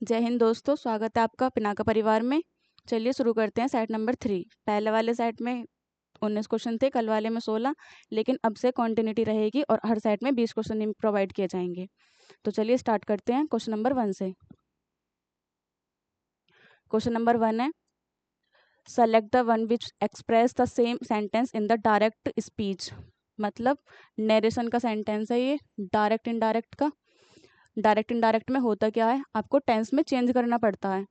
जय हिंद दोस्तों, स्वागत है आपका पिनाका परिवार में। चलिए शुरू करते हैं सेट नंबर 3। पहले वाले सेट में 19 क्वेश्चन थे, कल वाले में 16, लेकिन अब से कॉन्टिन्यूटी रहेगी और हर सेट में 20 क्वेश्चन प्रोवाइड किए जाएंगे। तो चलिए स्टार्ट करते हैं क्वेश्चन नंबर 1 से। क्वेश्चन नंबर 1 है, select the one which express the same sentence in the direct speech. मतलब नरेशन का सेंटेंस है ये, डायरेक्ट इनडायरेक्ट का। डायरेक्ट इनडायरेक्ट में होता क्या है, आपको टेंस में चेंज करना पड़ता है।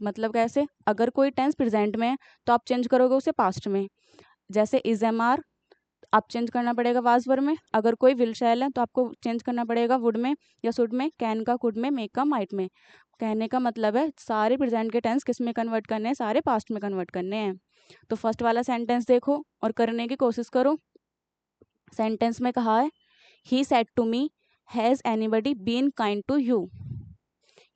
मतलब कैसे, अगर कोई टेंस प्रेजेंट में है तो आप चेंज करोगे उसे पास्ट में। जैसे इज एम आर आप चेंज करना पड़ेगा वाज वर्ब में। अगर कोई विल शैल है तो आपको चेंज करना पड़ेगा वुड में या शुड में, कैन का कुड में, मेक का माइट में। कहने का मतलब है सारे प्रेजेंट के टेंस किस में कन्वर्ट करने हैं, सारे पास्ट में कन्वर्ट करने हैं। तो फर्स्ट वाला सेंटेंस देखो और करने की कोशिश करो। सेंटेंस में कहा है, he said to me, has anybody been kind to you.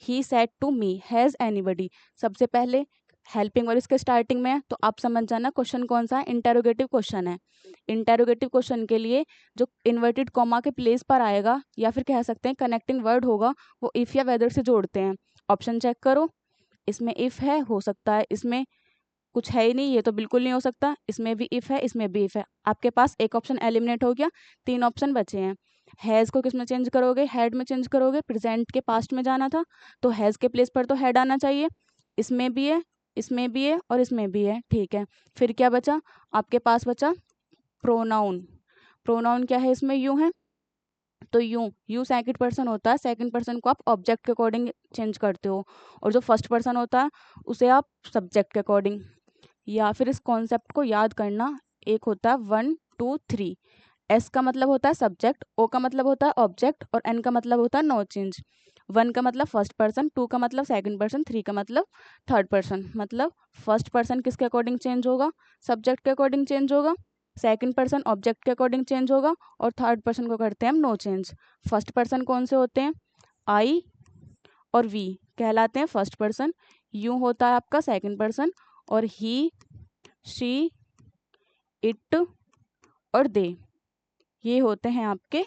He said to me, has anybody सबसे पहले हेल्पिंग और इसके स्टार्टिंग में है, तो आप समझ जाना क्वेश्चन कौन सा है, इंटेरोगेटिव क्वेश्चन है। इंटेरोगेटिव क्वेश्चन के लिए जो इन्वर्टेड कॉमा के प्लेस पर आएगा या फिर कह सकते हैं कनेक्टिंग वर्ड होगा, वो इफ या वेदर से जोड़ते हैं। ऑप्शन चेक करो, इसमें इफ है, हो सकता है इसमें कुछ है ही नहीं, ये तो बिल्कुल नहीं हो सकता। इसमें भी इफ है, इसमें भी इफ है। आपके पास एक ऑप्शन एलिमिनेट हो गया, 3 ऑप्शन बचे हैं। हैज़ को किस में चेंज करोगे, हैड में चेंज करोगे। प्रेजेंट के पास्ट में जाना था तो हैज़ के प्लेस पर तो हैड आना चाहिए। इसमें भी है, इसमें भी है और इसमें भी है, ठीक है। फिर क्या बचा, आपके पास बचा प्रोनाउन। प्रोनाउन क्या है, इसमें यू है, तो यू सेकंड पर्सन होता है। सेकंड पर्सन को आप ऑब्जेक्ट के अकॉर्डिंग चेंज करते हो, और जो फर्स्ट पर्सन होता है उसे आप सब्जेक्ट के अकॉर्डिंग। या फिर इस कॉन्सेप्ट को याद करना, एक होता है 1 2 3। एस का मतलब होता है सब्जेक्ट, ओ का मतलब होता है ऑब्जेक्ट और एन का मतलब होता है नो चेंज। 1 का मतलब फर्स्ट पर्सन, 2 का मतलब सेकंड पर्सन, 3 का मतलब थर्ड पर्सन। मतलब फर्स्ट पर्सन किसके अकॉर्डिंग चेंज होगा, सब्जेक्ट के अकॉर्डिंग चेंज होगा। सेकंड पर्सन ऑब्जेक्ट के अकॉर्डिंग चेंज होगा और थर्ड पर्सन को करते हैं हम नो चेंज। फर्स्ट पर्सन कौन से होते हैं, आई और वी कहलाते हैं फर्स्ट पर्सन। यू होता है आपका सेकंड पर्सन और ही, शी, इट और दे ये होते हैं आपके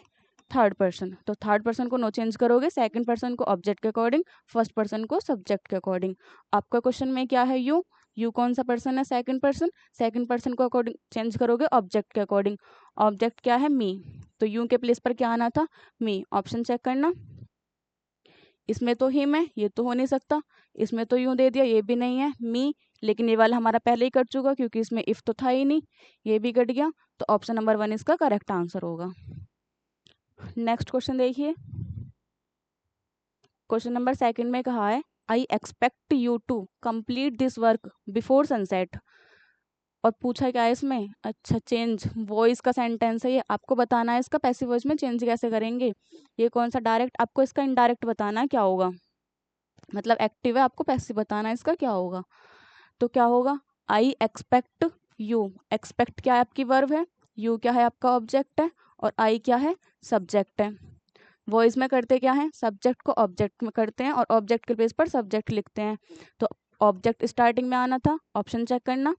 थर्ड पर्सन। तो थर्ड पर्सन को नो चेंज करोगे, सेकंड पर्सन को ऑब्जेक्ट के अकॉर्डिंग, फर्स्ट पर्सन को सब्जेक्ट के अकॉर्डिंग। आपका क्वेश्चन में क्या है, यू कौन सा पर्सन है, सेकंड पर्सन। सेकंड पर्सन को अकॉर्डिंग चेंज करोगे ऑब्जेक्ट के अकॉर्डिंग। ऑब्जेक्ट क्या है, मी, तो यू के प्लेस पर क्या आना था, मी। ऑप्शन चेक करना, इसमें तो हिम है, ये तो हो नहीं सकता। इसमें तो यूं दे दिया, ये भी नहीं है, मी। लेकिन ये वाला हमारा पहले ही कट चुका क्योंकि इसमें इफ तो था ही नहीं, ये भी कट गया। तो ऑप्शन नंबर 1 इसका करेक्ट आंसर होगा। नेक्स्ट क्वेश्चन देखिए, क्वेश्चन नंबर 2 में कहा है, I expect you to complete this work before sunset. और पूछा क्या है इसमें, अच्छा चेंज वॉइस का सेंटेंस है ये, आपको बताना है इसका पैसिव वॉइस में चेंज कैसे करेंगे। ये कौन सा डायरेक्ट, आपको इसका इनडायरेक्ट बताना है क्या होगा। मतलब एक्टिव है, आपको पैसिव बताना है इसका क्या होगा। तो क्या होगा, आई एक्सपेक्ट यू। एक्सपेक्ट क्या है, आपकी वर्ब है। यू क्या है, आपका ऑब्जेक्ट है। और आई क्या है, सब्जेक्ट है। वॉइस में करते क्या है, सब्जेक्ट को ऑब्जेक्ट में करते हैं और ऑब्जेक्ट के बेस पर सब्जेक्ट लिखते हैं। तो ऑब्जेक्ट स्टार्टिंग में आना था, ऑप्शन चेक करना।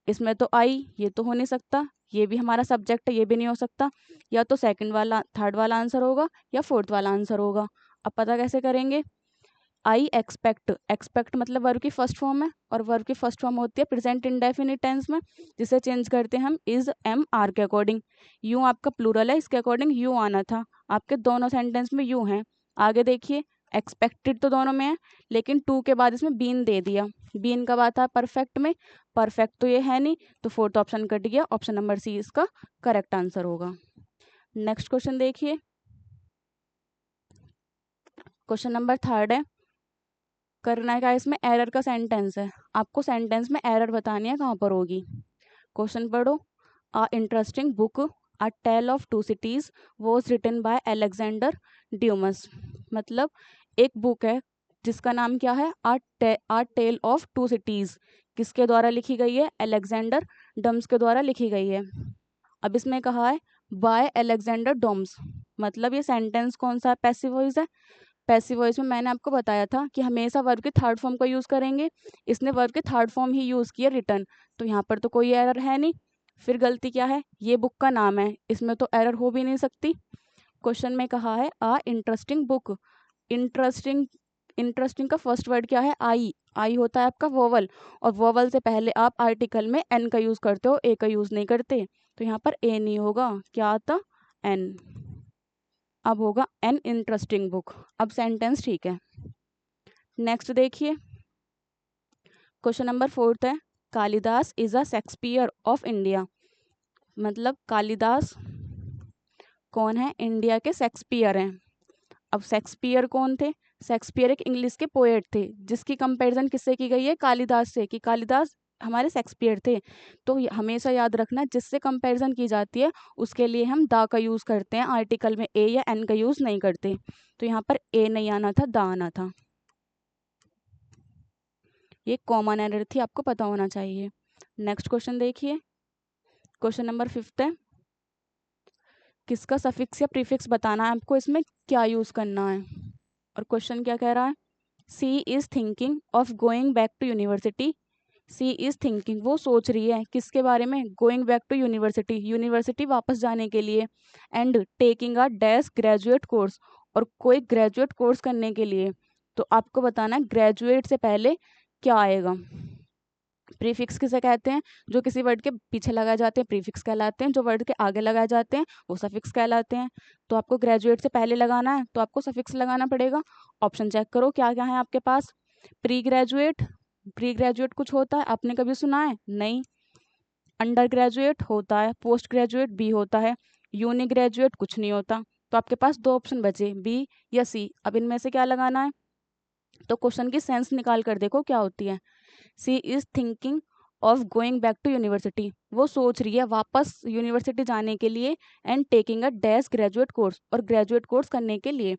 इसमें तो आई, ये तो हो नहीं सकता, ये भी हमारा सब्जेक्ट है, ये भी नहीं हो सकता। या तो सेकंड वाला, थर्ड वाला आंसर होगा या फोर्थ वाला आंसर होगा। अब पता कैसे करेंगे, आई एक्सपेक्ट, एक्सपेक्ट मतलब वर्ब की फर्स्ट फॉर्म है और वर्ब की फर्स्ट फॉर्म होती है प्रेजेंट इंडेफिनिट टेंस में, जिसे चेंज करते हैं हम इज एम आर के अकॉर्डिंग। यू आपका प्लूरल है, इसके अकॉर्डिंग यू आना था। आपके दोनों सेंटेंस में यू हैं। आगे देखिए, एक्सपेक्टेड तो दोनों में है, लेकिन टू के बाद इसमें बीन दे दिया। बीन कब आता है, परफेक्ट में। परफेक्ट तो ये है नहीं, तो फोर्थ ऑप्शन कट गया। ऑप्शन नंबर सी इसका करेक्ट आंसर होगा। नेक्स्ट क्वेश्चन देखिए, क्वेश्चन नंबर 3 है, करना क्या है इसमें, एरर का सेंटेंस है। आपको सेंटेंस में एरर बतानी है, कहाँ पर होगी। क्वेश्चन पढ़ो, a interesting book a tale of two cities was written by Alexander Dumas. मतलब एक बुक है जिसका नाम क्या है, a tale of two cities. किसके द्वारा लिखी गई है, अलेक्जेंडर डम्स के द्वारा लिखी गई है। अब इसमें कहा है बाय अलेक्जेंडर डोम्स, मतलब ये सेंटेंस कौन सा है, पैसिव वॉइस है। पैसिव वॉइस में मैंने आपको बताया था कि हमेशा वर्ब के थर्ड फॉर्म का यूज़ करेंगे। इसने वर्ब के थर्ड फॉर्म ही यूज़ किया, रिटर्न। तो यहाँ पर तो कोई एरर है नहीं। फिर गलती क्या है, ये बुक का नाम है, इसमें तो एरर हो भी नहीं सकती। क्वेश्चन में कहा है अ इंटरेस्टिंग बुक। इंटरेस्टिंग इंटरेस्टिंग का फर्स्ट वर्ड क्या है? आई। आई होता है आपका वोवल, और वोवल से पहले आप आर्टिकल में एन का यूज़ करते हो, ए का यूज़ नहीं करते। तो यहाँ पर ए नहीं होगा, क्या आता? एन। अब होगा एन इंटरेस्टिंग बुक। अब सेंटेंस ठीक है। नेक्स्ट देखिए, क्वेश्चन नंबर 4 है, Kalidas is a Shakespeare of India. मतलब कालिदास कौन है? इंडिया के शेक्सपियर हैं। अब शेक्सपियर कौन थे? शेक्सपियर एक इंग्लिश के पोएट थे, जिसकी कंपैरिजन किससे की गई है? कालिदास से, कि कालिदास हमारे शेक्सपियर थे। तो हमेशा याद रखना, जिससे कंपैरिजन की जाती है उसके लिए हम दा का यूज़ करते हैं, आर्टिकल में ए या एन का यूज़ नहीं करते। तो यहाँ पर ए नहीं आना था, दा आना था। ये कॉमन एरर थी, आपको पता होना चाहिए। नेक्स्ट क्वेश्चन देखिए, क्वेश्चन नंबर 5 है, किसका सफिक्स या प्रीफिक्स बताना है आपको, इसमें क्या यूज़ करना है। और क्वेश्चन क्या कह रहा है? She is thinking of going back to university. She is thinking, वो सोच रही है किसके बारे में? Going back to university, university वापस जाने के लिए। And taking a dash graduate course, और कोई ग्रेजुएट कोर्स करने के लिए। तो आपको बताना है ग्रेजुएट से पहले क्या आएगा। प्रीफिक्स किसे कहते हैं? जो किसी वर्ड के पीछे लगाए जाते हैं प्रीफिक्स कहलाते हैं, जो वर्ड के आगे लगाए जाते हैं वो सफिक्स कहलाते हैं। तो आपको ग्रेजुएट से पहले लगाना है तो आपको सफिक्स लगाना पड़ेगा। ऑप्शन चेक करो क्या क्या है आपके पास। प्री ग्रेजुएट, प्री ग्रेजुएट कुछ होता है, आपने कभी सुना है? नहीं। अंडर ग्रेजुएट होता है, पोस्ट ग्रेजुएट बी होता है, यूनी ग्रेजुएट कुछ नहीं होता। तो आपके पास 2 ऑप्शन बचे, बी या सी। अब इनमें से क्या लगाना है? तो क्वेश्चन की सेंस निकाल कर देखो क्या होती है। She is thinking of going back to university, वो सोच रही है वापस यूनिवर्सिटी जाने के लिए। And taking a dash graduate course, और ग्रेजुएट कोर्स करने के लिए।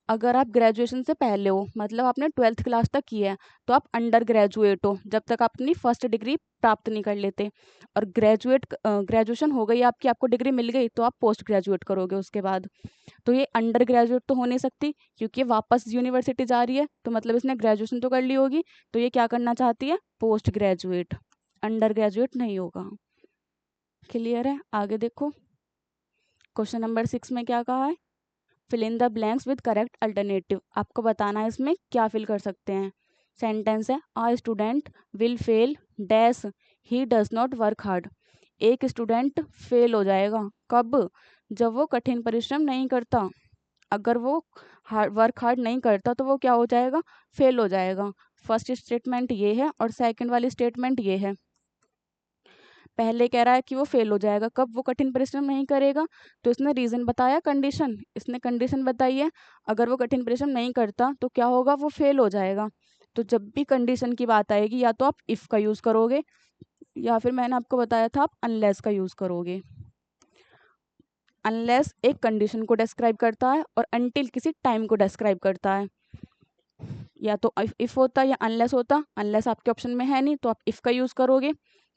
अगर आप ग्रेजुएशन से पहले हो, मतलब आपने 12th क्लास तक की है, तो आप अंडर ग्रेजुएट हो, जब तक आप अपनी फर्स्ट डिग्री प्राप्त नहीं कर लेते। और ग्रेजुएशन हो गई आपकी, आपको डिग्री मिल गई, तो आप पोस्ट ग्रेजुएट करोगे उसके बाद। तो ये अंडर ग्रेजुएट तो हो नहीं सकती, क्योंकि ये वापस यूनिवर्सिटी जा रही है, तो मतलब इसने ग्रेजुएशन तो कर ली होगी। तो ये क्या करना चाहती है? पोस्ट ग्रेजुएट, अंडर ग्रेजुएट नहीं होगा। क्लियर है? आगे देखो, क्वेश्चन नंबर 6 में क्या कहा है? Fill in the blanks with correct alternative. आपको बताना है इसमें क्या फिल कर सकते हैं। सेंटेंस है, a student will fail dash he does not work hard. एक स्टूडेंट फेल हो जाएगा, कब? जब वो कठिन परिश्रम नहीं करता। अगर वो वर्क हार्ड नहीं करता तो वो क्या हो जाएगा? फेल हो जाएगा। फर्स्ट स्टेटमेंट ये है और सेकंड वाली स्टेटमेंट ये है। पहले कह रहा है कि वो फेल हो जाएगा, कब? वो कठिन परिश्रम नहीं करेगा। तो इसने रीजन बताया, कंडीशन, इसने कंडीशन बताई है। अगर वो कठिन परिश्रम नहीं करता तो क्या होगा? वो फेल हो जाएगा। तो जब भी कंडीशन की बात आएगी, या तो आप इफ का यूज करोगे, या फिर मैंने आपको बताया था आप अनलेस का यूज करोगे। अनलेस एक कंडीशन को डिस्क्राइब करता है और अनटिल किसी टाइम को डिस्क्राइब करता है। या तो इफ होता या अनलेस होता। अनलेस आपके ऑप्शन में है नहीं तो आप इफ का यूज करोगे।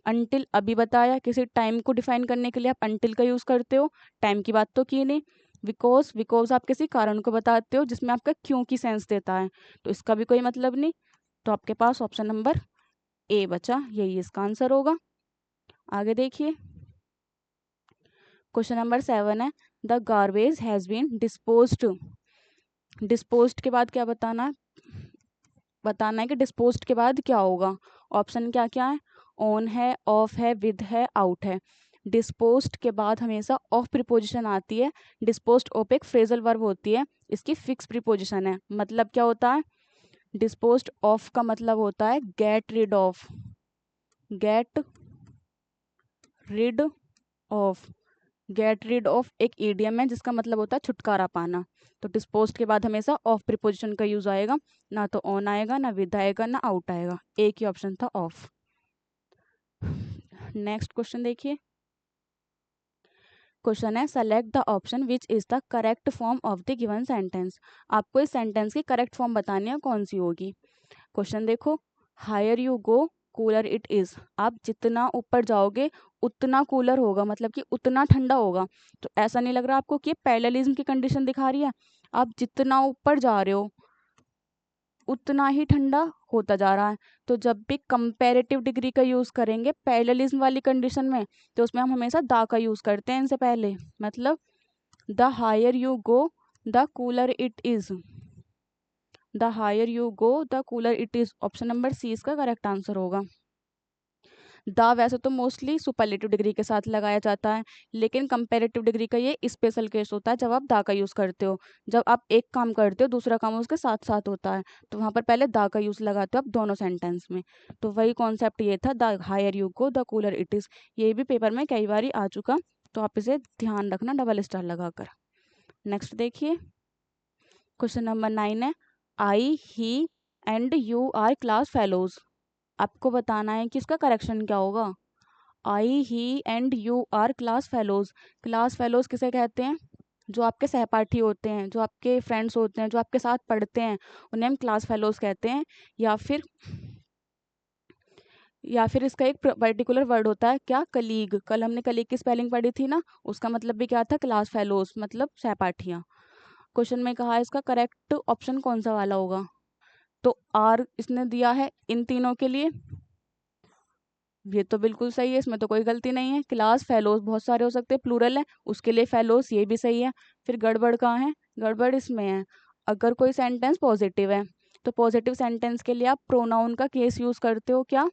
अनटिल अभी बताया, किसी टाइम को डिफाइन करने के लिए आप अनटिल का यूज करते हो, टाइम की बात तो की नहीं। बिकॉज, बिकॉज आप किसी कारण को बताते हो जिसमें आपका क्यों की सेंस देता है, तो इसका भी कोई मतलब नहीं। तो आपके पास ऑप्शन नंबर ए बचा, यही इसका आंसर होगा। आगे देखिए, क्वेश्चन नंबर 7 है, the garbage has been disposed. Disposed के बाद क्या बताना है? बताना है कि डिस्पोज्ड के बाद क्या होगा। ऑप्शन क्या क्या है? ऑन है, ऑफ है, विद है, आउट है। डिस्पोज्ड के बाद हमेशा ऑफ प्रीपोजिशन आती है। डिस्पोज्ड ऑफ एक फ्रेजल वर्ब होती है, इसकी फिक्स प्रीपोजिशन है। मतलब क्या होता है? डिस्पोज्ड ऑफ का मतलब होता है get rid of, get rid of. Get rid of एक ईडियम है जिसका मतलब होता है छुटकारा पाना। तो डिस्पोज्ड के बाद हमेशा ऑफ प्रीपोजिशन का यूज आएगा, ना तो ऑन आएगा, ना विद आएगा, ना आउट आएगा। एक ही ऑप्शन था ऑफ। नेक्स्ट क्वेश्चन देखिए, क्वेश्चन है, select the option which is the correct form of the given sentence. आपको इस सेंटेंस की करेक्ट फॉर्म बतानी है, कौन सी होगी। क्वेश्चन देखो, higher you go cooler it is. आप जितना ऊपर जाओगे उतना कूलर होगा, मतलब कि उतना ठंडा होगा। तो ऐसा नहीं लग रहा आपको कि पैरेललिज्म की कंडीशन दिखा रही है? आप जितना ऊपर जा रहे हो उतना ही ठंडा होता जा रहा है। तो जब भी कंपैरेटिव डिग्री का यूज करेंगे पैरेललिज्म वाली कंडीशन में, तो उसमें हम हमेशा दा का यूज करते हैं इनसे पहले। मतलब the higher you go the cooler it is. The higher you go the cooler it is. Option number C इसका करेक्ट आंसर होगा। द वैसे तो मोस्टली सुपरलेटिव डिग्री के साथ लगाया जाता है, लेकिन कंपेरेटिव डिग्री का ये स्पेशल केस होता है जब आप द का यूज़ करते हो। जब आप एक काम करते हो दूसरा काम उसके साथ साथ होता है, तो वहाँ पर पहले द का यूज़ लगाते हो आप दोनों सेंटेंस में। तो वही कॉन्सेप्ट ये था, the higher you go the cooler it is. ये भी पेपर में कई बार आ चुका, तो आप इसे ध्यान रखना डबल स्टार लगाकर। नेक्स्ट देखिए, क्वेश्चन नंबर 9 है, I he and you are class fellows. आपको बताना है कि इसका करेक्शन क्या होगा। I he and you are class fellows. Class fellows किसे कहते हैं? जो आपके सहपाठी होते हैं, जो आपके फ्रेंड्स होते हैं, जो आपके साथ पढ़ते हैं, उन्हें हम क्लास फेलोज कहते हैं। या फिर इसका एक पर्टिकुलर वर्ड होता है क्या, कलीग। कल हमने कलीग की स्पेलिंग पढ़ी थी ना, उसका मतलब भी क्या था, क्लास फेलोज मतलब सहपाठियाँ। क्वेश्चन में कहा है इसका करेक्ट ऑप्शन कौन सा वाला होगा। तो आर इसने दिया है इन तीनों के लिए, ये तो बिल्कुल सही है, इसमें तो कोई गलती नहीं है। क्लास फेलोज बहुत सारे हो सकते हैं, प्लूरल है, उसके लिए फेलोज, ये भी सही है। फिर गड़बड़ कहाँ है, गड़बड़ इसमें है। अगर कोई सेंटेंस पॉजिटिव है, तो पॉजिटिव सेंटेंस के लिए आप प्रोनाउन का केस यूज करते हो क्या,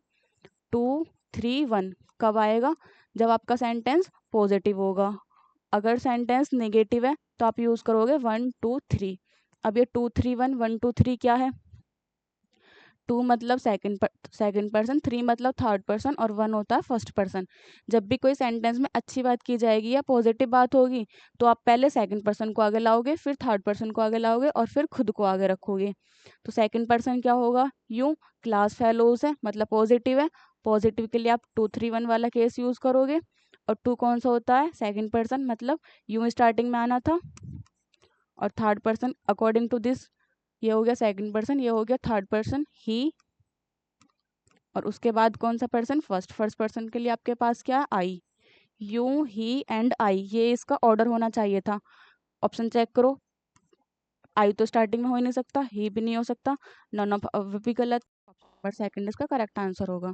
2 3 1। कब आएगा, जब आपका सेंटेंस पॉजिटिव होगा। अगर सेंटेंस नेगेटिव है तो आप यूज करोगे 1 2 3। अब ये 2 3 1 1 2 3 क्या है, 2 मतलब सेकंड पर्सन, 3 मतलब थर्ड पर्सन, और 1 होता है फर्स्ट पर्सन। जब भी कोई सेंटेंस में अच्छी बात की जाएगी या पॉजिटिव बात होगी, तो आप पहले सेकंड पर्सन को आगे लाओगे, फिर थर्ड पर्सन को आगे लाओगे, और फिर खुद को आगे रखोगे। तो सेकंड पर्सन क्या होगा, यू। क्लास फेलोज है मतलब पॉजिटिव है, पॉजिटिव के लिए आप 2 3 1 वाला केस यूज करोगे। और 2 कौन सा होता है, सेकंड पर्सन, मतलब यू स्टार्टिंग में आना था। और third person according to this, ये हो गया सेकंड पर्सन, ये हो गया थर्ड पर्सन, ही। और उसके बाद कौन सा पर्सन, फर्स्ट पर्सन के लिए आपके पास क्या है, आई। यू ही एंड आई, ये इसका ऑर्डर होना चाहिए था। ऑप्शन चेक करो, आई तो स्टार्टिंग में हो ही नहीं सकता, ही भी नहीं हो सकता, नन ऑफ भी गलत। पर सेकंड इसका करेक्ट आंसर होगा।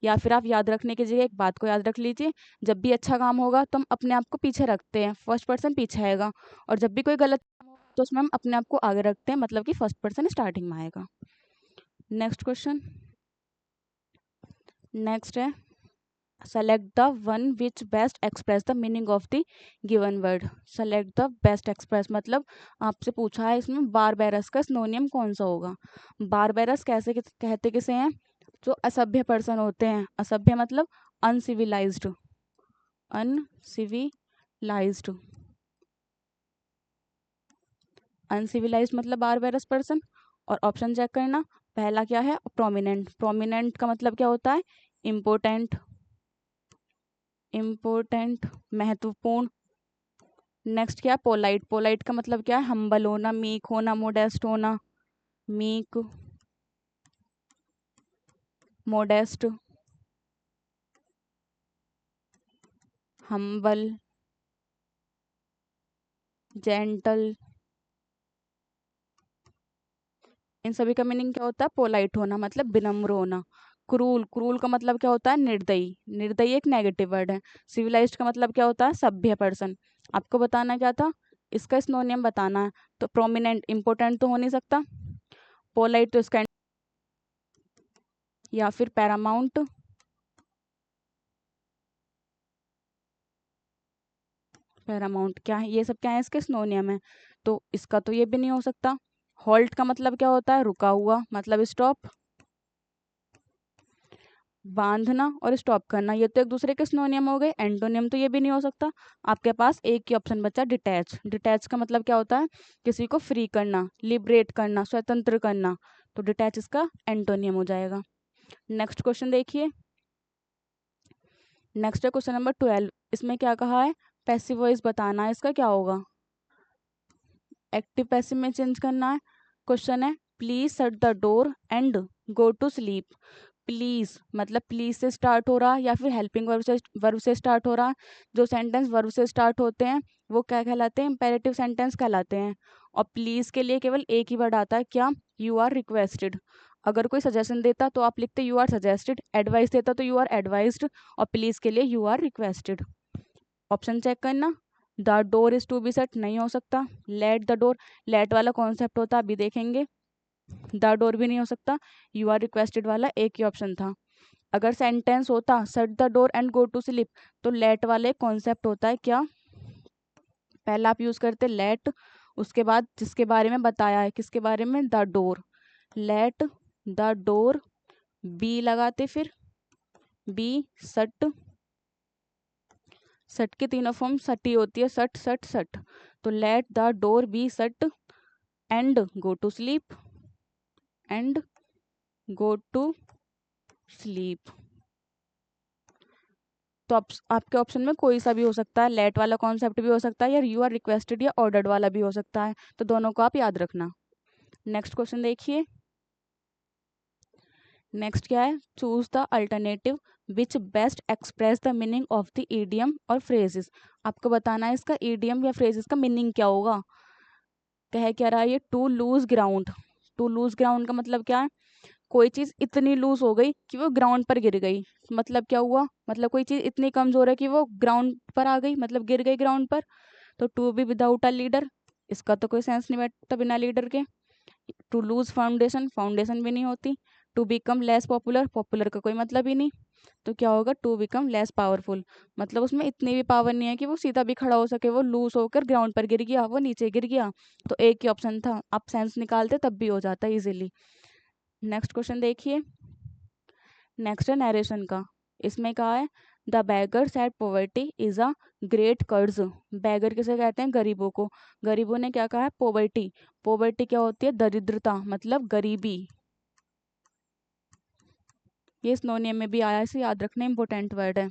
या फिर आप याद रखने की जगह एक बात को याद रख लीजिए, जब भी अच्छा काम होगा तो हम अपने आप को पीछे रखते हैं, फर्स्ट पर्सन पीछे आएगा। और जब भी कोई गलत काम होगा तो उसमें हम अपने आप को आगे रखते हैं, मतलब कि फर्स्ट पर्सन स्टार्टिंग में आएगा। नेक्स्ट क्वेश्चन, नेक्स्ट है, select the one which best express the meaning of the given word. Select the best express मतलब आपसे पूछा है इसमें बारबेरस का सिनोनियम कौन सा होगा। बारबेरस कैसे कहते किसे हैं, जो असभ्य पर्सन होते हैं। असभ्य मतलब अनसिविलाइज्ड, अनसिविलाइज्ड, अनसिविलाइज्ड मतलब बारबेरस पर्सन। और ऑप्शन चेक करना, पहला क्या है, प्रोमिनेंट। प्रोमिनेंट का मतलब क्या होता है, इम्पोर्टेंट, इम्पोर्टेंट महत्वपूर्ण। नेक्स्ट क्या है, पोलाइट। पोलाइट का मतलब क्या है, हम्बल होना, मीक होना, मोडेस्ट होना, मीक, मोडेस्ट, हम्बल, जेंटल। इन सभी का मीनिंग क्या होता है, पोलाइट होना मतलब विनम्र होना। क्रूल, क्रूल का मतलब क्या होता है, निर्दयी। निर्दयी एक नेगेटिव वर्ड है। सिविलाइज्ड का मतलब क्या होता है, सभ्य पर्सन। आपको बताना क्या था, इसका सिनोनियम बताना है। तो प्रोमिनेंट, इंपोर्टेंट तो हो नहीं सकता, पोलाइट तो इसका, या फिर पैरामाउंट, पैरामाउंट क्या है, ये सब क्या है इसके सिनोनियम है। तो इसका तो ये भी नहीं हो सकता। हॉल्ट का मतलब क्या होता है, रुका हुआ मतलब स्टॉप। बांधना और स्टॉप करना, ये तो एक दूसरे के सिनोनियम हो गए। एंटोनियम तो ये भी नहीं हो सकता। आपके पास एक ही ऑप्शन बचा, डिटैच। डिटैच का मतलब क्या होता है, किसी को फ्री करना, लिबरेट करना, स्वतंत्र करना। तो डिटैच इसका एंटोनियम हो जाएगा। नेक्स्ट क्वेश्चन देखिए, नेक्स्ट है क्वेश्चन नंबर 12। इसमें क्या कहा है, पैसिव वॉइस बताना है, इसका क्या होगा, एक्टिव पैसिव में चेंज करना है। क्वेश्चन है, please shut the door and go to sleep. Please मतलब प्लीज से स्टार्ट हो रहा, या फिर हेल्पिंग वर्ब से स्टार्ट हो रहा। जो सेंटेंस वर्ब से स्टार्ट होते हैं वो क्या कहलाते हैं, इंपेरेटिव सेंटेंस कहलाते हैं। और प्लीज के लिए केवल एक ही वर्ड आता है क्या, यू आर रिक्वेस्टेड। अगर कोई सजेशन देता तो आप लिखते यू आर सजेस्टेड, एडवाइस देता तो यू आर एडवाइज्ड, और प्लीज के लिए you are requested. Option check करना, the door is to be set नहीं हो सकता। लेट द डोर, लेट वाला कॉन्सेप्ट होता है, अभी देखेंगे। द डोर भी नहीं हो सकता, यू आर रिक्वेस्टेड वाला एक ही ऑप्शन था। अगर सेंटेंस होता shut the door and go to sleep, तो लेट वाले कॉन्सेप्ट होता है क्या, पहला आप यूज करते लेट, उसके बाद जिसके बारे में बताया है, किसके बारे में, the door, let the door be लगाते, फिर बी सट, सट की तीनों फॉर्म सटी होती है, सट सट सट, तो let the door be shut and go to sleep, and go to sleep. तो आपके ऑप्शन में कोई सा भी हो सकता है, लेट वाला कॉन्सेप्ट भी हो सकता है, या यू आर रिक्वेस्टेड या ऑर्डर्ड वाला भी हो सकता है, तो दोनों को आप याद रखना। नेक्स्ट क्वेश्चन देखिए, नेक्स्ट क्या है, choose the alternative which best express the meaning of the idiom और फ्रेजेस। आपको बताना है इसका ईडियम या फ्रेजेस का मीनिंग क्या होगा। कह क्या रहा है ये, to lose ground, to lose ground का मतलब क्या है, कोई चीज इतनी लूज हो गई कि वो ग्राउंड पर गिर गई, मतलब क्या हुआ, मतलब कोई चीज इतनी कमजोर है कि वो ग्राउंड पर आ गई, मतलब गिर गई ग्राउंड पर। तो to be without a leader, इसका तो कोई सेंस नहीं बैठता बिना लीडर के। टू लूज फाउंडेशन, फाउंडेशन भी नहीं होती। To become less popular, popular का कोई मतलब ही नहीं। तो क्या होगा, टू बिकम लेस पावरफुल, मतलब उसमें इतनी भी पावर नहीं है कि वो सीधा भी खड़ा हो सके, वो लूज होकर ग्राउंड पर गिर गया, वो नीचे गिर गया। तो एक ही ऑप्शन था, आप सेंस निकालते तब भी हो जाता इजीली। नेक्स्ट क्वेश्चन देखिए, नेक्स्ट है नरेशन का। इसमें कहा है the beggar said poverty is a great कर्ज। बैगर किसे कहते हैं, गरीबों को। गरीबों ने क्या कहा है, पॉवर्टी। पॉवर्टी क्या होती है, दरिद्रता, मतलब गरीबी। ये स्नोनियम में भी आया है, इसे याद रखना इंपॉर्टेंट वर्ड है।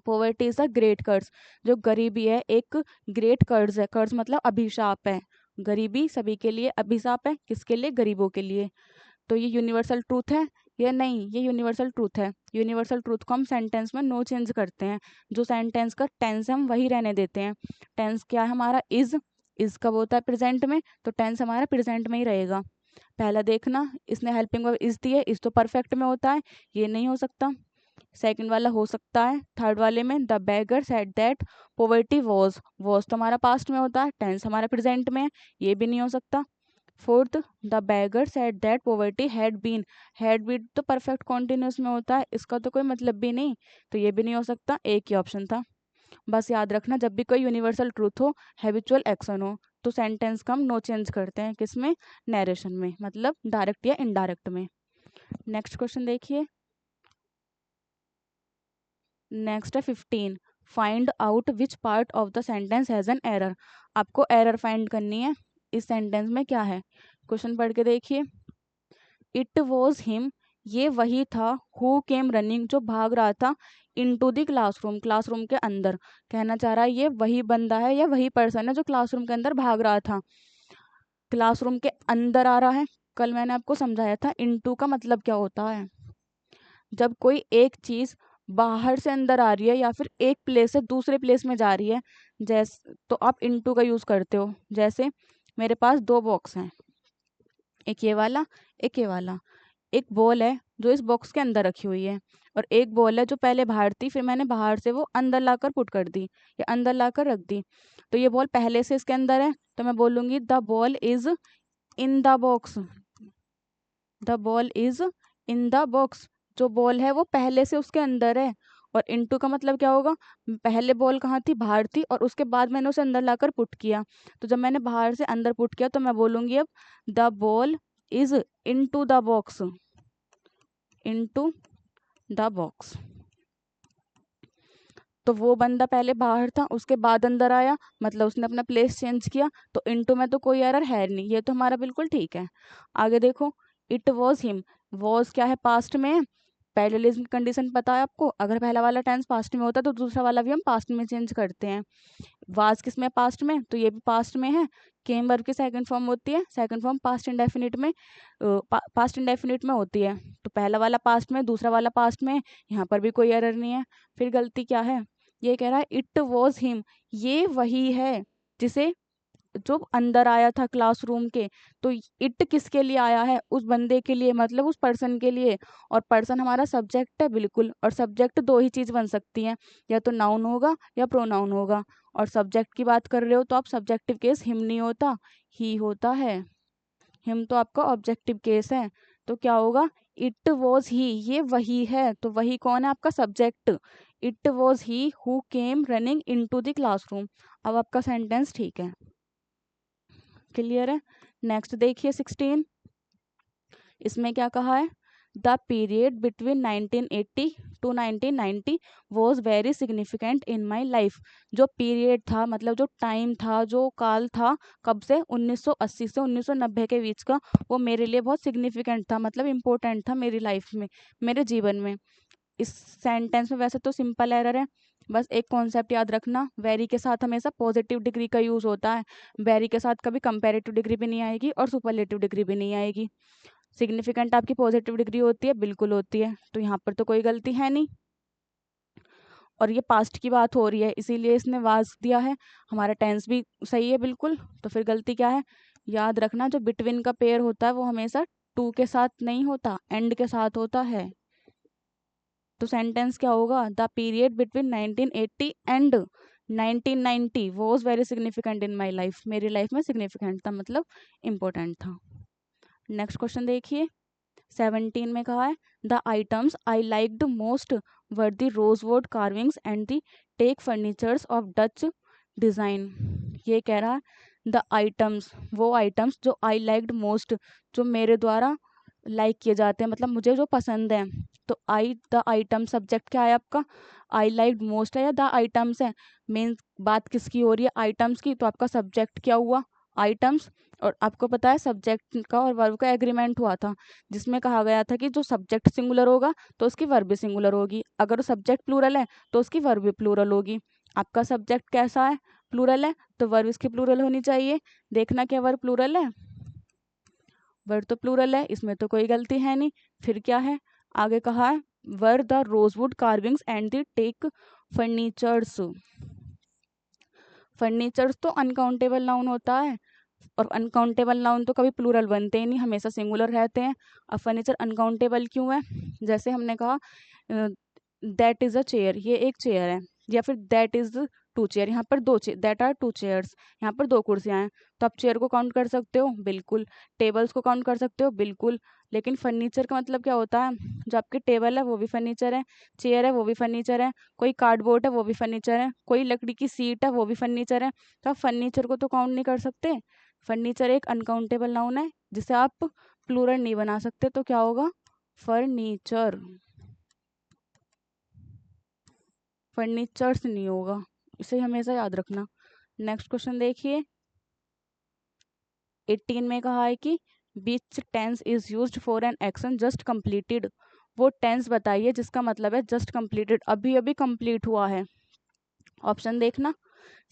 पॉवर्टी इज अ ग्रेट कर्ज, जो गरीबी है एक ग्रेट कर्ज है, कर्ज मतलब अभिशाप है। गरीबी सभी के लिए अभिशाप है, किसके लिए, गरीबों के लिए। तो ये यूनिवर्सल ट्रूथ है, ये नहीं, ये यूनिवर्सल ट्रूथ है। यूनिवर्सल ट्रूथ को हम सेंटेंस में नो चेंज करते हैं, जो सेंटेंस का टेंस है हम वही रहने देते हैं। टेंस क्या है हमारा, इज कब होता है, प्रेजेंट में, तो टेंस हमारा प्रेजेंट में ही रहेगा। पहला देखना, इसने हेल्पिंग वर्ब इज दी है, इज तो परफेक्ट में होता है, ये नहीं हो सकता। सेकंड वाला हो सकता है, थर्ड वाले में the beggar said that poverty was तो हमारा पास्ट में होता है, टेंस हमारा प्रेजेंट में है, ये भी नहीं हो सकता। Fourth, the beggar said that poverty had been तो परफेक्ट कॉन्टिन्यूस में होता है, इसका तो कोई मतलब भी नहीं, तो ये भी नहीं हो सकता, एक ही ऑप्शन था। बस याद रखना, जब भी कोई यूनिवर्सल ट्रूथ हो, हैबिचुअल एक्शन हो, तो सेंटेंस का हम नो चेंज करते हैं, किसमें, नरेशन में, मतलब डायरेक्ट या इनडायरेक्ट में। नेक्स्ट क्वेश्चन देखिए, नेक्स्ट है 15, find out which part of the sentence has an error. आपको एरर फाइंड करनी है, इस सेंटेंस में क्या है। क्वेश्चन पढ़ के देखिए, इट वॉज हिम, ये वही था, हु केम रनिंग, जो भाग रहा था, इनटू द क्लासरूम, क्लासरूम के अंदर। कहना चाह रहा है ये वही बंदा है या वही पर्सन है जो क्लासरूम के अंदर भाग रहा था। क्लासरूम के अंदर आ रहा है, कल मैंने आपको समझाया था इनटू का मतलब क्या होता है। जब कोई एक चीज बाहर से अंदर आ रही है या फिर एक प्लेस से दूसरे प्लेस में जा रही है, जैसे तो आप इनटू का यूज करते हो। जैसे मेरे पास दो बॉक्स हैं, एक ये वाला, एक ये वाला। एक बॉल है जो इस बॉक्स के अंदर रखी हुई है, और एक बॉल है जो पहले बाहर थी, फिर मैंने बाहर से वो अंदर लाकर पुट कर दी या अंदर लाकर रख दी। तो ये बॉल पहले से इसके अंदर है, तो मैं बोलूंगी the ball is in the box, the ball is in the box. जो बॉल है वो पहले से उसके अंदर है। और इनटू का मतलब क्या होगा, पहले बॉल कहाँ थी, बाहर थी, और उसके बाद मैंने उसे अंदर लाकर पुट किया। तो जब मैंने बाहर से अंदर पुट किया तो मैं बोलूंगी अब the ball is into the box, into the box. तो वो बंदा पहले बाहर था, उसके बाद अंदर आया, मतलब उसने अपना प्लेस चेंज किया, तो इनटू में तो कोई एरर है नहीं, ये तो हमारा बिल्कुल ठीक है। आगे देखो, इट वॉज हिम, वॉज क्या है, पास्ट में है। पैरेललिज्म की कंडीशन पता है आपको, अगर पहला वाला टेंस पास्ट में होता है तो दूसरा वाला भी हम पास्ट में चेंज करते हैं। वाज किस में, पास्ट में, तो ये भी पास्ट में है। केम वर्ब की सेकंड फॉर्म होती है, सेकंड फॉर्म पास्ट इंडेफिनिट में, पास्ट इंडेफिनिट में होती है। तो पहला वाला पास्ट में, दूसरा वाला पास्ट में, यहाँ पर भी कोई एरर नहीं है। फिर गलती क्या है, ये कह रहा है इट वॉज हिम, ये वही है जिसे, जो अंदर आया था क्लासरूम के। तो इट किसके लिए आया है, उस बंदे के लिए, मतलब उस पर्सन के लिए। और पर्सन हमारा सब्जेक्ट है बिल्कुल, और सब्जेक्ट दो ही चीज बन सकती है, या तो नाउन होगा या प्रोनाउन होगा। और सब्जेक्ट की बात कर रहे हो तो आप सब्जेक्टिव केस हिम नहीं होता, ही होता है, हिम तो आपका ऑब्जेक्टिव केस है, तो क्या होगा, इट वॉज ही, ये वही है, तो वही कौन है आपका subject, it was he who came running into the classroom. अब आपका सेंटेंस ठीक है, क्लियर है। नेक्स्ट देखिए 16, इसमें क्या कहा है, the period between 1980 to 1990 was very significant in my life. जो पीरियड था मतलब जो टाइम था, जो काल था, कब से 1980 से 1990 के बीच का, वो मेरे लिए बहुत सिग्निफिकेंट था, मतलब इम्पोर्टेंट था मेरी लाइफ में, मेरे जीवन में। इस सेंटेंस में वैसे तो सिंपल एरर है, बस एक कॉन्सेप्ट याद रखना, वेरी के साथ हमेशा पॉजिटिव डिग्री का यूज होता है, वेरी के साथ कभी कंपेरेटिव डिग्री भी नहीं आएगी और सुपरलेटिव डिग्री भी नहीं आएगी। सिग्निफिकेंट आपकी पॉजिटिव डिग्री होती है, बिल्कुल होती है, तो यहाँ पर तो कोई गलती है नहीं। और ये पास्ट की बात हो रही है इसीलिए इसने वाज दिया है, हमारा टेंस भी सही है बिल्कुल, तो फिर गलती क्या है, याद रखना जो बिटवीन का पेयर होता है वो हमेशा टू के साथ नहीं होता, एंड के साथ होता है। तो सेंटेंस क्या होगा, the period between 1980 and 1990 was very significant in my life, मेरी लाइफ में सिग्निफिकेंट था मतलब इम्पोर्टेंट था। नेक्स्ट क्वेश्चन देखिए 17 में कहा है, the items I liked most were the rosewood carvings and the teak furnitures of Dutch design. ये कह रहा है द आइटम्स, वो आइटम्स जो आई लाइक्ड मोस्ट, जो मेरे द्वारा लाइक किए जाते हैं, मतलब मुझे जो पसंद है, तो आई द आइटम सब्जेक्ट क्या है आपका, आई लाइक्ड मोस्ट है या द आइटम्स है, मेन बात किसकी हो रही है, आइटम्स की, तो आपका सब्जेक्ट क्या हुआ, आइटम्स। और आपको पता है सब्जेक्ट का और वर्ब का एग्रीमेंट हुआ था, जिसमें कहा गया था कि जो सब्जेक्ट सिंगुलर होगा तो उसकी वर्ब भी सिंगुलर होगी, अगर सब्जेक्ट प्लूरल है तो उसकी वर्ब भी प्लूरल होगी। आपका सब्जेक्ट कैसा है, प्लूरल है, तो वर्ब इसकी प्लूरल होनी चाहिए, देखना क्या वर्ब प्लूरल है, वर्ड तो प्लूरल है, इसमें तो कोई गलती है नहीं। फिर क्या है, आगे कहा है were the rosewood carvings and the teak furnitures. Furnitures तो अनकाउंटेबल नाउन होता है, और अनकाउंटेबल नाउन तो कभी प्लूरल बनते ही नहीं, हमेशा सिंगुलर रहते हैं। अब फर्नीचर अनकाउंटेबल क्यों है, जैसे हमने कहा दैट इज़ अ चेयर, ये एक चेयर है, या फिर दैट इज़ टू चेयर, यहाँ पर दो chair, that are two chairs, यहाँ पर दो कुर्सियाँ हैं, तो आप चेयर को काउंट कर सकते हो बिल्कुल, टेबल्स को काउंट कर सकते हो बिल्कुल, लेकिन फर्नीचर का मतलब क्या होता है, जो आपकी टेबल है वो भी फर्नीचर है, चेयर है वो भी फर्नीचर है, कोई कार्डबोर्ड है वो भी फर्नीचर है, कोई लकड़ी की सीट है वो भी फर्नीचर है, तो आप फर्नीचर को तो काउंट नहीं कर सकते। फर्नीचर एक अनकाउंटेबल नाउन है जिसे आप प्लूरल नहीं बना सकते, तो क्या होगा, फर्नीचर, फर्नीचर्स नहीं होगा, इसे हमेशा याद रखना। नेक्स्ट क्वेश्चन देखिए 18 में कहा है कि which tense is used for an action just completed. वो टेंस बताइए जिसका मतलब है जस्ट कंप्लीटेड, अभी अभी कंप्लीट हुआ है। ऑप्शन देखना,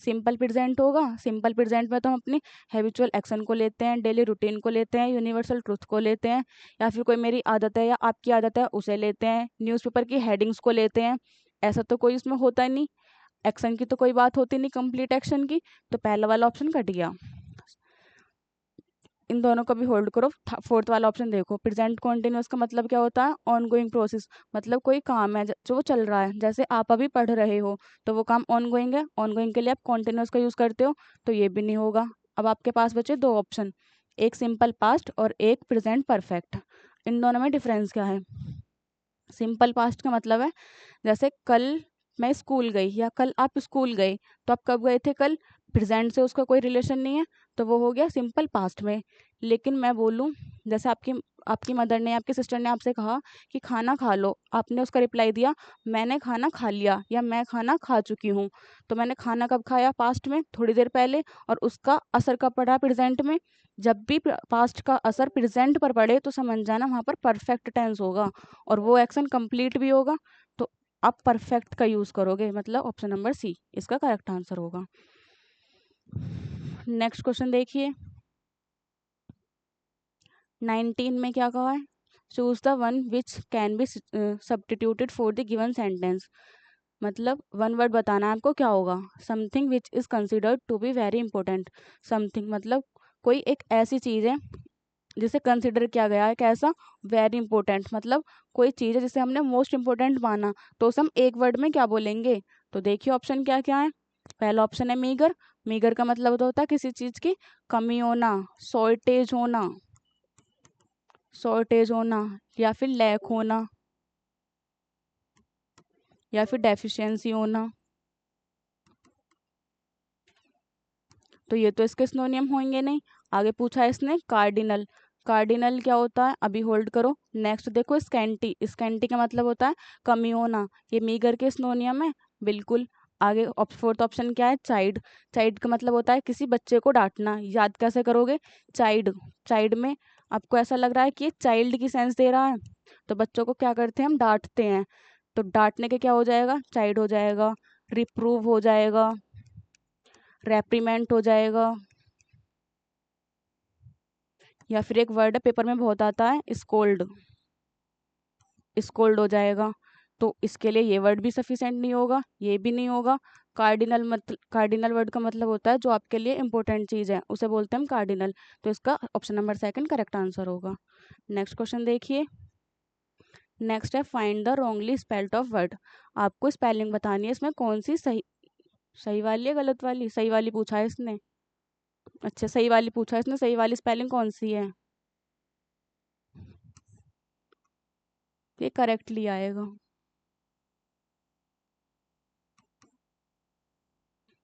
सिंपल प्रेजेंट होगा, सिंपल प्रेजेंट में तो हम अपनी हैबिचुअल एक्शन को लेते हैं, डेली रूटीन को लेते हैं, यूनिवर्सल ट्रुथ को लेते हैं, या फिर कोई मेरी आदत है या आपकी आदत है उसे लेते हैं, न्यूज़पेपर की हेडिंग्स को लेते हैं, ऐसा तो कोई इसमें होता ही नहीं, एक्शन की तो कोई बात होती नहीं, कंप्लीट एक्शन की, तो पहला वाला ऑप्शन कट गया। इन दोनों को भी होल्ड करो, फोर्थ वाला ऑप्शन देखो, प्रेजेंट कॉन्टिन्यूस का मतलब क्या होता है, ऑन गोइंग प्रोसेस, मतलब कोई काम है जो चल रहा है, जैसे आप अभी पढ़ रहे हो तो वो काम ऑन गोइंग है, ऑन गोइंग के लिए आप कॉन्टिन्यूस का यूज़ करते हो, तो ये भी नहीं होगा। अब आपके पास बचे दो ऑप्शन, एक सिंपल पास्ट और एक प्रेजेंट परफेक्ट, इन दोनों में डिफरेंस क्या है। सिंपल पास्ट का मतलब है जैसे कल मैं स्कूल गई या कल आप स्कूल गए, तो आप कब गए थे, कल, प्रेजेंट से उसका कोई रिलेशन नहीं है, तो वो हो गया सिंपल पास्ट में। लेकिन मैं बोलूँ जैसे आपकी आपकी मदर ने, आपकी सिस्टर ने आपसे कहा कि खाना खा लो, आपने उसका रिप्लाई दिया मैंने खाना खा लिया या मैं खाना खा चुकी हूँ, तो मैंने खाना कब खाया, पास्ट में, थोड़ी देर पहले, और उसका असर कब पड़ा, प्रेजेंट में। जब भी पास्ट का असर प्रेजेंट पर पड़े तो समझ जाना वहाँ पर परफेक्ट टेंस होगा और वो एक्शन कंप्लीट भी होगा, तो आप परफेक्ट का यूज़ करोगे, मतलब ऑप्शन नंबर सी इसका करेक्ट आंसर होगा। नेक्स्ट क्वेश्चन देखिए 19 में क्या कहा है, choose the one which can be substituted for the given sentence, मतलब वन वर्ड बताना है आपको, क्या होगा, something which is considered to be very important. Something मतलब कोई एक ऐसी चीज़ है जिसे कंसिडर किया गया है, कैसा, वेरी इंपॉर्टेंट, मतलब कोई चीज़ है जिसे हमने मोस्ट इंपॉर्टेंट माना, तो उसे हम एक वर्ड में क्या बोलेंगे। तो देखिए ऑप्शन क्या क्या है, पहला ऑप्शन है मीगर, मीगर का मतलब तो होता है किसी चीज़ की कमी होना, शॉर्टेज होना, शॉर्टेज होना, या फिर लैक होना, या फिर डेफिशिएंसी होना। तो ये तो इसके सिनोनियम होंगे नहीं। आगे पूछा है इसने कार्डिनल। कार्डिनल क्या होता है, अभी होल्ड करो। नेक्स्ट देखो स्कैंटी। स्कैंटी का मतलब होता है कमी होना। ये मीगर के सिनोनियम है बिल्कुल। आगे फोर्थ ऑप्शन क्या है, चाइल्ड। चाइल्ड का मतलब होता है किसी बच्चे को डांटना। याद कैसे करोगे, चाइल्ड। चाइल्ड में आपको ऐसा लग रहा है कि ये चाइल्ड की सेंस दे रहा है, तो बच्चों को क्या करते हैं हम, डांटते हैं। तो डांटने के क्या हो जाएगा, चाइल्ड हो जाएगा। रिप्रूव हो जाएगा, रेप्रीमेंट हो जाएगा, या फिर एक वर्ड है पेपर में बहुत आता है, स्कोल्ड। स्कोल्ड हो जाएगा। तो इसके लिए ये वर्ड भी सफिशिएंट नहीं होगा, ये भी नहीं होगा। कार्डिनल वर्ड का मतलब होता है जो आपके लिए इंपॉर्टेंट चीज़ है उसे बोलते हैं हम कार्डिनल। तो इसका option number second correct answer होगा। नेक्स्ट क्वेश्चन देखिए। नेक्स्ट है find the wrongly spelled of word. आपको स्पेलिंग बतानी है इसमें कौन सी सही, सही वाली है गलत वाली, सही वाली पूछा है इसने। अच्छा सही वाली पूछा है इसने, सही वाली स्पेलिंग कौन सी है, ये करेक्टली आएगा।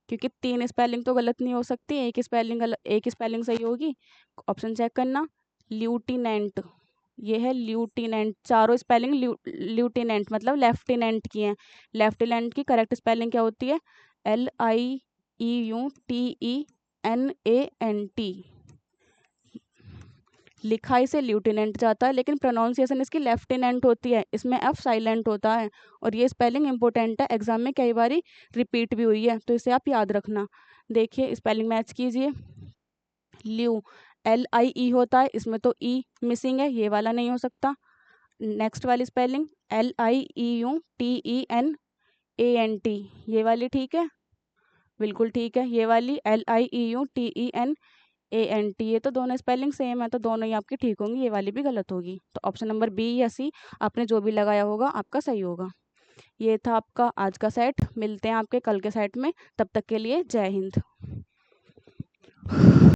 क्योंकि तीन स्पेलिंग तो गलत नहीं हो सकती, एक ही स्पेलिंग गलत, एक ही स्पेलिंग सही होगी। ऑप्शन चेक करना। ल्यूटिनेंट, ये है ल्यूटिनेंट। चारों स्पेलिंग ल्यूटिनेंट मतलब लेफ्टिनेंट की हैं। लेफ्टिनेंट की करेक्ट स्पेलिंग क्या होती है, LIEUTENANT। लिखा इसे ल्यूटिनेंट जाता है, लेकिन प्रोनाउंसिएशन इसकी लेफ्टिनेंट होती है, इसमें एफ साइलेंट होता है। और ये स्पेलिंग इंपॉर्टेंट है, एग्जाम में कई बार रिपीट भी हुई है, तो इसे आप याद रखना। देखिए स्पेलिंग मैच कीजिए। ल्यू, LIE होता है, इसमें तो ई मिसिंग है, ये वाला नहीं हो सकता। नेक्स्ट वाली स्पेलिंग LIEUTENANT, ये वाली ठीक है, बिल्कुल ठीक है। ये वाली LIEUTENANT, ये तो दोनों स्पेलिंग सेम है, तो दोनों ही आपकी ठीक होंगी, ये वाली भी गलत होगी। तो ऑप्शन नंबर बी या सी, आपने जो भी लगाया होगा आपका सही होगा। ये था आपका आज का सेट, मिलते हैं आपके कल के सेट में, तब तक के लिए जय हिंद।